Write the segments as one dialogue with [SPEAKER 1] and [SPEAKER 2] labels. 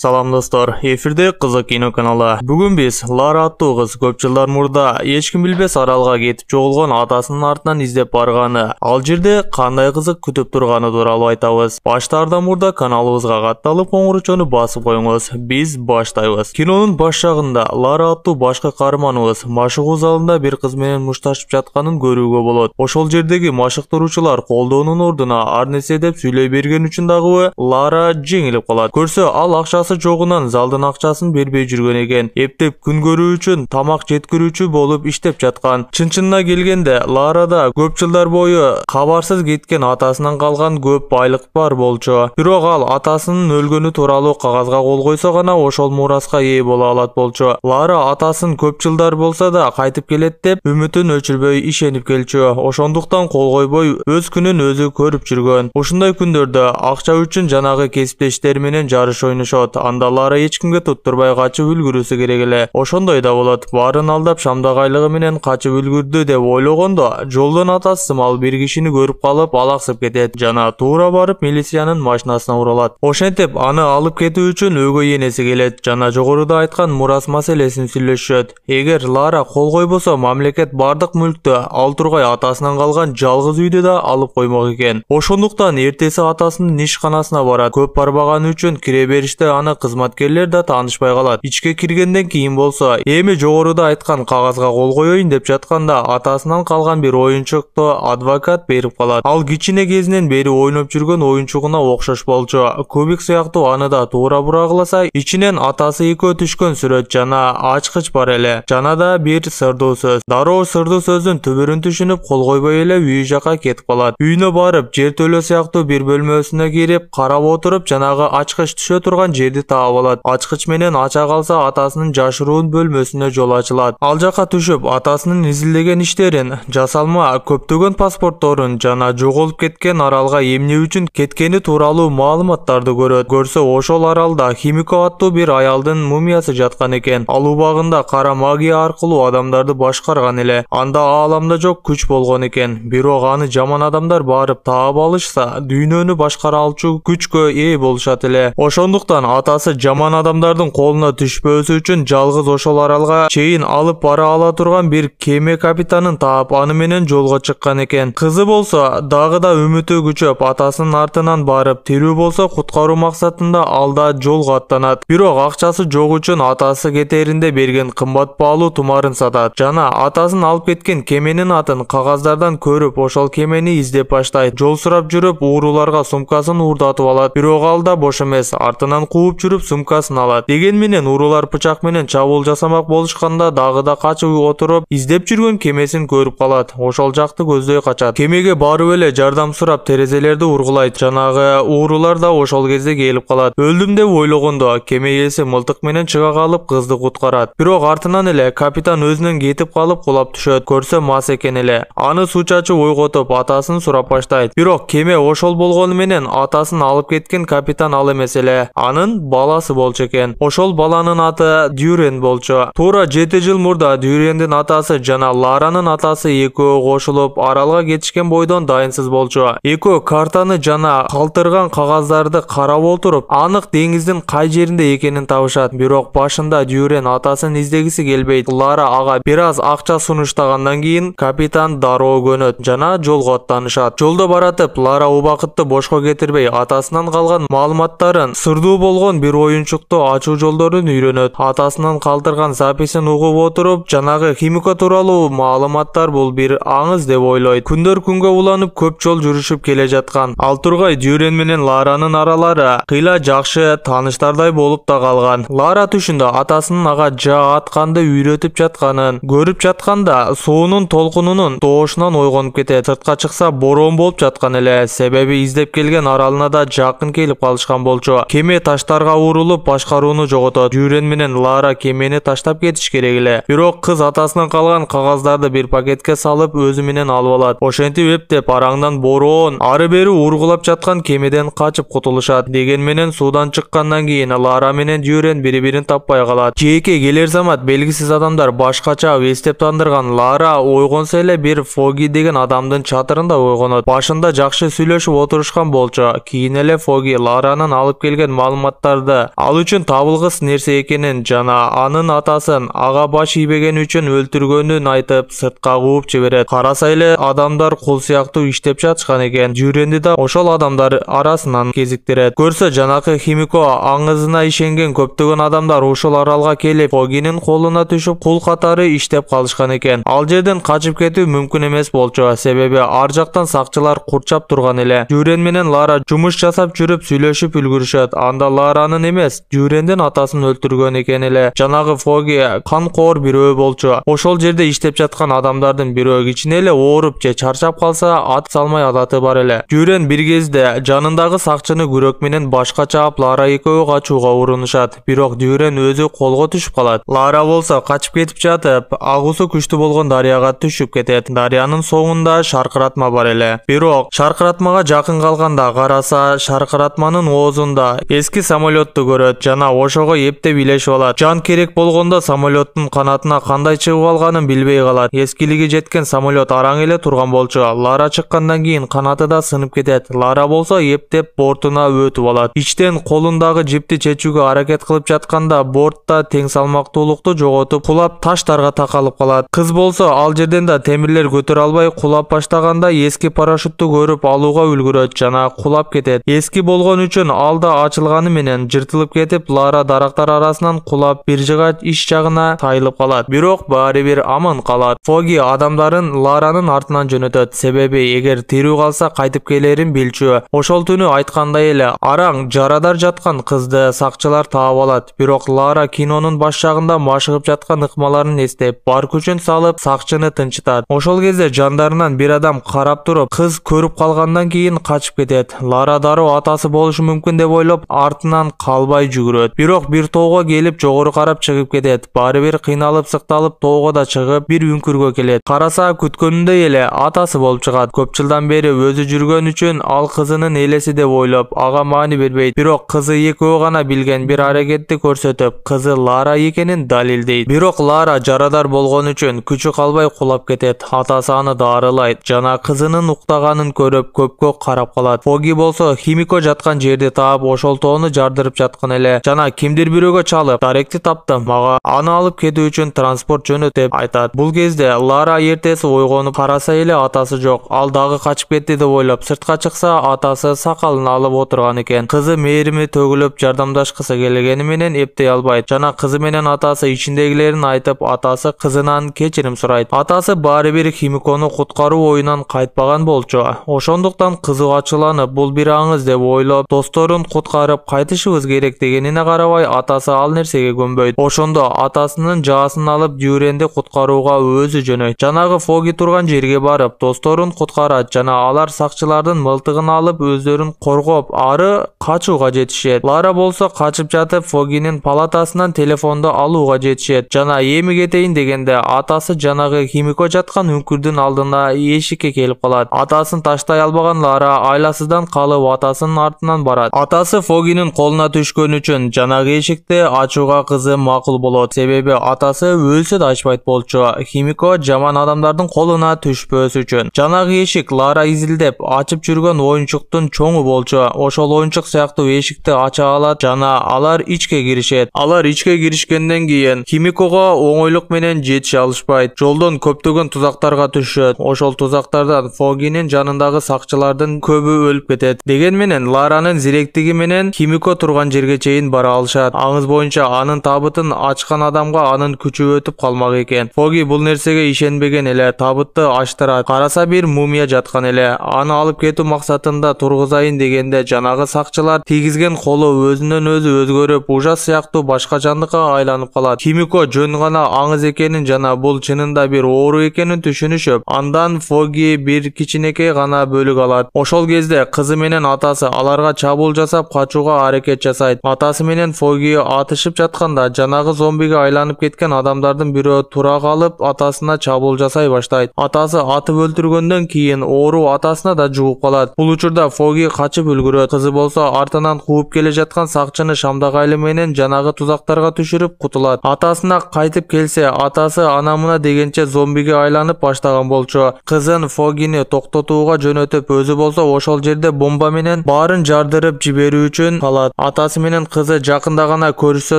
[SPEAKER 1] Салам достор, эфирде Кызык кино каналы. Бүгүн биз Лара аттуу кыз көп жылдар мурда эч ким билбес аралга кетип жоголгон атасынын артынан издеп барганы, ал жерде кандай кызык күтүп турганы тууралуу айтабыз. Баштаардан мурда каналыбызга катталып коңгурочону басып коюңуз. Биз баштайбыз. Кинонун баш жагында Лара аттуу башкы каарманыбыз машыгуу залында бир кыз менен мушташып жатканын көрүүгө болот. Ошол жердеги машыктыруучулар колдоонун ордуна ар нерсе деп сүйлөй берген үчүн дагы Лара жеңилип калат. Көрсө ал акчасы жогунан залдын акчасын бербей жүргөн экен. Эптеп күн көрүү үчүн тамак жеткирүүчү болуп иштеп жаткан. Чын-чынына келгенде Лара да көп жылдар бою кабарсыз кеткен атасынан калган көп байлык бар болчу. Бирок ал атасынын өлгөнү тууралуу кагазга кол койсо гана ошол мураска ээ боло алат болчу. Лара атасын көп жылдар болсо да кайтып келет деп үмүтүн өчүрбөй ишенип келчү. Ошондуктан кол койбой өз күнүн өзү көрүп жүргөн. Ушундай күндөрдө акча үчүн жанагы кесиптештери менен жарыш ойношот. Анда Лара эч кимге туттурбай качып үлгүрүсү керек эле. Ошондой да болот. Баарын алдап шамдак айлыгы менен качып үлгүрдү деп ойлогондо, жолдон атасы сымал бир кишини көрүп калып алаксып кетет жана туура барып милициянын машинасына уралат. Ошентип аны алып кетүү үчүн өгөй энеси келет жана жогоруда айткан мурас маселесин сүйлөшөт. Эгер Лара кол койбосо, мамлекет бардык мүлктү ал тургай атасынан калган жалгыз үйдү да алып коймок экен. Ошондуктан эртеси атасынын ишканасына барат. Көп барбаганы үчүн кире бериште аны кызматкерлер да таанышпай калат. Ичке киргенден кийин болсо, эми жогоруда айткан кагазга кол коеюн деп жатканда атасынан калган бир оюнчукту адвокат берип калат. Ал кичине кезинен бери ойноп жүргөн оюнчугуна окшош болчу. Кубик сыяктуу аны да туура бурагыласа, ичинен атасы экөө түшкөн сүрөт жана ачкыч бар эле. Жана да бир сырдуу сөз. Дароо сырдуу сөздүн түбүрүн түшүнүп кол койбой эле үй жака кетип калат. Үйүнө барып, жер төлөө сыяктуу бир бөлмөсүнө кирип, карап отуруп жанагы ачкыч түшө турган жерди таап алат. Ачкыч менен ача калса атасынын жашыруун бөлмөсүнө жол ачылат. Ал жака түшүп атасынын изилдеген иштерин, жасалма көптөгөн паспортторун жана жоголуп кеткен аралга эмне үчүн кеткени тууралуу маалыматтарды көрөт. Көрсө ошол аралда Химико аттуу бир аялдын мумиясы жаткан экен. Ал убагында кара магия аркылуу адамдарды башкарган эле. Анда ааламда жок күч болгон экен. Бирок аны жаман адамдар барып таап алышса, дүйнөнү башкара алчу күчкө ээ болушат эле. Ошондуктан атасы жаман адамдардын колуна түшпөөсү үчүн жалгыз ошол аралга чейин алып бара ала турган бир кеме капитанын таап аны менен жолго чыккан экен. Кызы болсо дагы да үмүтү күчөп атасынын артынан барып, тирүү болсо куткаруу максатында ал да жолго аттанат. Бирок акчасы жок үчүн атасы кетээринде берген кымбат баалуу тумарын сатат жана атасын алып кеткен кеменин атын кагаздардан көрүп, ошол кемени издеп баштайт. Жол сурап жүрүп, ууруларга сумкасын уурдатып алат. Бирок ал да бош эмес, артынан кууп жүрүп сумкасын алат. Деген менен уурулар пычак менен чабуул жасамак болушканда дагы да качып отуруп, издеп жүргөн кемесин көрүп калат. Ошол жакты көздөй качат. Кемеге барып эле жардам сурап терезелерди ургулайт. Жанагы уурулар да ошол кезде келип калат. Өлдүм деп ойлогондо кеме ээси мылтык менен чыга калып кызды куткарат. Бирок артынан эле капитан өзүнөн кетип калып кулап түшөт. Көрсө мас экен эле. Аны суу чачып ойготуп атасын сурап баштайт. Бирок кеме ошол болгону менен атасын алып кеткен капитан ал эмес эле. Анын баласы болчу экен. Ошол баланын аты Дюрен болчу. Туура 7 жыл мурда Дюрендин атасы жана Ларанын атасы экөө кошулуп аралга кетишкен бойдон дайынсыз болчу. Экөө картаны жана калтырган кагаздарды карап отуруп, анык деңиздин кай жеринде экенин табышат. Бирок башында Дюрен атасын издегиси келбейт. Лара ага бир аз акча сунуштагандан кийин капитан дароо көнөт жана жолго аттанышат. Жолдо баратып Лара убакытты бошко кетирбей атасынан калган маалыматтарын, сырдуу болгон бир оюнчукту ачуу жолдорун үйрөнөт. Атасынын калтырган записин угуп отуруп, жанагы Химико тууралуу маалыматтар бул бир аңыз деп ойлойт. Күндөр күнгө уланып көп жол жүрүшүп келе жаткан. Ал тургай Дюрен менен Ларанын аралары кыйла жакшы тааныштардай болуп да калган. Лара түшүндө атасынын ага жаа атканды үйрөтүп жатканын көрүп жатканда суунун толкунунун доошунан ойгонуп кетет. Сыртка чыкса бороон болуп жаткан эле. Себеби издеп келген аралына да жакын келип калышкан болчу. Кеме таштарга урулуп башкарууну жоготот. Дюрен менен Лара кемени таштап кетиш керек эле. Бирок кыз атасынан калган кагаздарды бир пакетке салып өзү менен алып алат. Ошентип эптеп араңдан бороон ары бери ургулап жаткан кемеден качып кутулушат. Деген менен суудан чыккандан кийин Лара менен Дюрен бири-бирин таппай калат. Жээкке келер замат белгисиз адамдар башкача эстеп тандырган Лара ойгонсо эле бир Фоги деген адамдын чатырында ойгонот. Башында жакшы сүйлөшүп отурушкан болчу. Кийин эле Фоги Ларанын алып келген маалыматтарын ачкырды. Ал үчүн табылгыс нерсе экенин жана анын атасын ага баш ийбеген үчүн өлтүргөнүн айтып сыртка кууп жиберет. Караса эле адамдар кул сыяктуу иштеп жатышкан экен. Журенди да ошол адамдар арасынан кезиктирет. Көрсө жанакы Химико аңызына ишенген көптөгөн адамдар ушул аралга келип, Фогинин колуна түшүп кул катары иштеп калышкан экен. Ал жерден качып кетүү мүмкүн эмес болчу, себеби ар жактан сакчылар курчап турган эле. Журен менен Лара жумуш жасап жүрүп сүйлөшүп үлгүрүшөт. Анда Ларанын эмес, Журендин атасын өлтүргөн экен эле. Жанагы Фоги канкоор бирөө болчу. Ошол жерде иштеп жаткан адамдардын бирөө кичине эле ооруп же чарчап калса ат салмай адаты бар эле. Журен бир кезде жанындагы сакчыны күрөк менен башка чаап Лара экөө качууга урунушат. Бирок Журен өзү колго түшүп калат. Лара болсо качып кетип жатып, агуусу күчтүү болгон дарыяга түшүп кетет. Дарыянын соңунда шаркыратма бар эле. Бирок шаркыратмага жакын калганда караса, шаркыратманын оозунда эски самолетту көрөт жана ошого эптеп илешип алат. Жан керек болгондо самолеттун канатына кандай чыгып алганын билбей калат. Эскилиги жеткен самолет араң эле турган болчу. Лара чыккандан кийин канаты да сынып кетет. Лара болсо эптеп бортуна өтүп алат. Ичтен колундагы жипти чечүүгө аракет кылып жатканда бортта тең салмактуулукту жоготуп кулап таштарга такалып калат. Кыз болсо ал жерден да темирлер көтөрө албай кулап баштаганда эски парашютту көрүп алууга үлгүрөт жана кулап кетет. Эски болгон үчүн ал да ачылганы менен жыртылып кетип, Лара дарактар арасынан кулап бир жыга иш жагына тайылып калат. Бирок баары бир аман калат. Фоги адамдарын Ларанын артынан жөнөтөт, себеби эгер тирүү калса кайтып келерин билчү. Ошол түнү айткандай эле араң жарадар жаткан кызды сакчылар таап алат. Бирок Лара кинонун баш жагында машыгып жаткан ыкмаларын эстеп, бар күчүн салып сакчыны тынчытат. Ошол кезде жандарынан бир адам карап туруп, кыз көрүп калгандан кийин качып кетет. Лара дароо атасы болушу мүмкүн деп ойлоп, артынан калбай жүгүрөт. Бирок бир тоого келип жогору карап чыгып кетет. Баары бир кыйналып сыкталып тоого да чыгып бир үңкүргө келет. Караса күткөнүндөй эле атасы болуп чыгат. Көп жылдан бери өзү жүргөн үчүн ал кызынын элеси деп ойлоп, ага маани бербейт. Бирок кызы экөө гана билген бир аракетти көрсөтүп, кызы Лара экенин далилдейт. Бирок Лара жарадар болгон үчүн күчү калбай кулап кетет. Атасы аны дарылайт жана кызынын уктаганын көрүп көпкө карап калат. Фоги болсо Химико жаткан жерди таап, ошол тоону жардырып жаткан эле жана кимдир бирөөгө чалып, даректи таптым, мага аны алып кетүү үчүн транспорт жөнөт деп айтат. Бул кезде Лара эртеси ойгонуп караса эле атасы жок. Ал дагы качып кетти деп ойлоп сыртка чыкса, атасы сакалын алып отурган экен. Кызы мээрими төгүлүп жардамдашкысы келгени менен эптей албайт жана кызы менен атасы ичиндегилерин айтып, атасы кызынан кечирим сурайт. Атасы баары бир Химикону куткаруу оюнан кайтпаган болчу. Ошондуктан кызы ачууланып, бул бир аңыз деп ойлоп, досторун куткарып кайтышыбыз керек дегенине карабай, атасы ал нерсеге көнбөйт. Ошондо атасынын жаасын алып Журенди куткарууга өзү жөнөйт. Жанагы Фоги турган жерге барып, досторун куткарат жана алар сакчылардын мылтыгын алып өздөрүн коргоп, ары качууга жетишет. Лара болсо качып жатып Фогинин палатасынан телефонду алууга жетишет жана эми кетейин дегенде атасы жанагы Химико жаткан үңкүрдүн алдына эшикке келип калат. Атасын таштай албаган Лара айласыздан калып атасынын артынан барат. Атасы Фогинин колуна түшкөн үчүн жанагы эшикти ачууга кызы макул болот, себеби атасы өлсө да ачпайт болчу. Химико жаман адамдардын колуна түшпөс үчүн. Жанагы эшик Лара изилдеп ачып жүргөн оюнчуктун чоңу болчу. Ошол оюнчук сыяктуу эшикти ача алат жана алар ичке киришет. Алар ичке киришкенден кийин Химикого оңойлук менен жетише алышпайт. Жолдон көптөгөн тузактарга түшөт. Ошол тузактардан Фогинин жанындагы сакчылардын көбү өлүп кетет. Деген менен Ларанын зиректиги менен Химико турган жерге чейин бара алышат. Аңыз боюнча анын табытын ачкан адамга анын күчү өтүп калмак экен. Фоги бул нерсеге ишенбеген эле, табытты ачтырат. Караса бир мумия жаткан эле. Аны алып кетүү максатында тургузайын дегенде жанагы сакчылар тийгизген колу өзүнөн өзү өзгөрүп, ужас сыяктуу башка жандыкка айланып калат. Химико жөн гана аңыз экенин жана бул чынында бир оору экенин түшүнүшөп, андан Фоги бир кичинекей гана бөлүк алат. Ошол кезде кызы менен атасы аларга чабуул жасап качууга аракет жасайт. Атасы менен Фоги атышып жатканда жанагы зомбиге айланып кеткен адамдардын бирөө тура калып атасына чабуул жасай баштайт. Атасы атып өлтүргөндөн кийин оору атасына да жугуп калат. Бул учурда Фоги качып үлгүрөт. Кызы болсо артынан кууп келе жаткан сакчыны шамдак айlı менен жанагы тузактарга түшүрүп кутулат. Атасына кайтып келсе, атасы ана мына дегенче зомбиге айланып баштаган болчу. Кызын Фогини токтотууга жөнөтүп, өзү болсо ошол жерде бомба менен баарын жардырып жиберүү үчүн калат. Атасы менен кызы жакында гана көрүшсө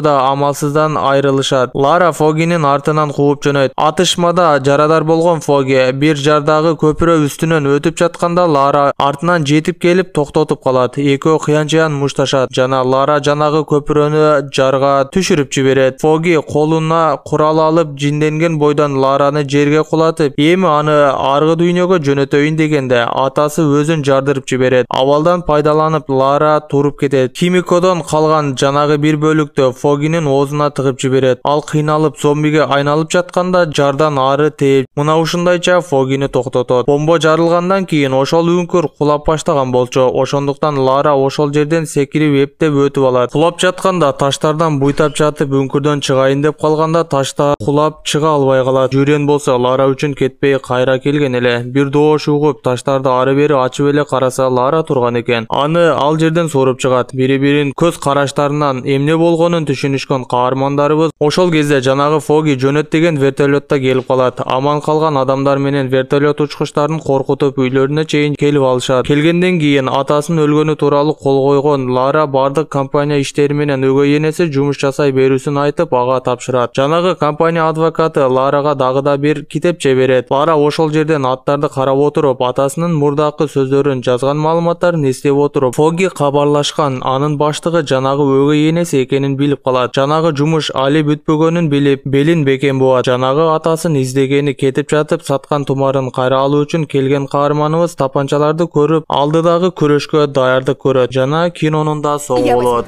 [SPEAKER 1] да амалсыздан айрылышат. Лара Фогинин артынан кууп жөнөйт. Атышмада жарадар болгон Фоги бир жардагы көпүрө үстүнөн өтүп жатканда Лара артынан жетип келип токтотуп калат. Экөө кыянчаян мушташат жана Лара жанагы көпүрөнү жарга түшүрүп жиберет. Фоги колуна курал алып жинденген бойдон Лараны жерге кулатып, эми аны аргы дүйнөгө жөнөтөйүн дегенде атасы өзүн жардырып жиберет. Абалдан пайдаланып Лара туруп кетет. Кимикодон калган жанагы бир бөлүктү Фогинин оозуна тыгып жиберет. Ал кыйналып зомбиге айналып жатканда жардан ары тээп, мына ушундайча Фогини токтотот. Бомба жарылгандан кийин ошол үңкүр кулап баштаган болчу. Ошондуктан Лара ошол жерден секирип эптеп өтүп алат. Кулап жатканда таштардан буйтап жатып үңкүрдөн чыгайын деп калганда таштар кулап чыга албай калат. Жүрен болсо Лара үчүн кетпей кайра келген эле. Бир доош угуп таштарды ары бери ачып эле караса Лара турган экен. Аны ал жерден соруп чыгат. Бири-бирин көз караштарынан эмне болгонун түшүнүшкөн каармандарыбыз ошол кезде жанагы Фоги жөнөт деген вертолетта келип калат. Аман калган адамдар менен вертолет учкучтарын коркутуп үйлөрүнө чейин келип алышат. Келгенден кийин атасынын өлгөнү тууралуу кол койгон Лара бардык компания иштери менен өгөй энеси жумуш жасай берүүсүн айтып ага тапшырат. Жанагы компания адвокаты Ларага дагы да бир китепче берет. Лара ошол жерден аттарды карап отуруп, атасынын мурдакы сөздөрүн жазган маалыматтарын эстеп отуруп, Фоги кабарлашкан анын баштыгы жанагы өгөй энеси экенин билип калат. Жанагы жумуш али бүтпөгөнүн билип, белин бекем буат. Жанагы атасын издегени кетип жатып саткан тумарын кайра алуу үчүн келген каарманыбыз тапанчаларды көрүп, алдыдагы күрөшкө даярдык көрөт жана кинонун да соңу болот.